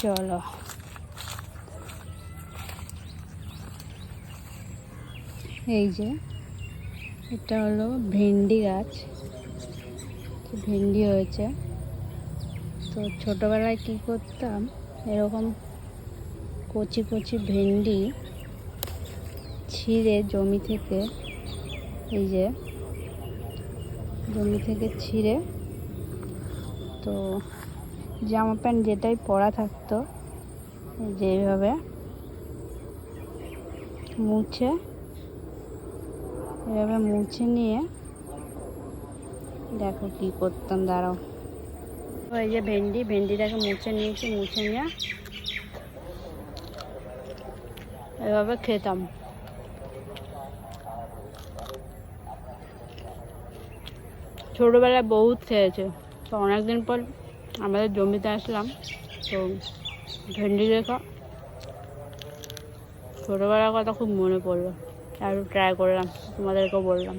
চলো, এই যে এটা হলো ভেন্ডি গাছ। ভেন্ডি হয়েছে। তো ছোটোবেলায় কী করতাম, এরকম কচি কচি ভেন্ডি ছিঁড়ে জমি থেকে, এই যে জমি থেকে ছিঁড়ে, তো জামা প্যান্ট যেটাই পরা থাকতো যে এইভাবে এভাবে মুছে নিয়ে দেখো কি করতাম, দাঁড়াও। এই যে ভেন্ডিটাকে মুছে নিয়েছি, মুছে নিয়ে এভাবে খেতাম। ছোটোবেলায় বহুত খেয়েছে। তো অনেকদিন পর আমাদের জমিতে আসলাম, তো ভেন্ডি দেখা ছোটোবেলার কথা খুব মনে পড়লো, আর ট্রাই করলাম, তোমাদেরকেও বললাম।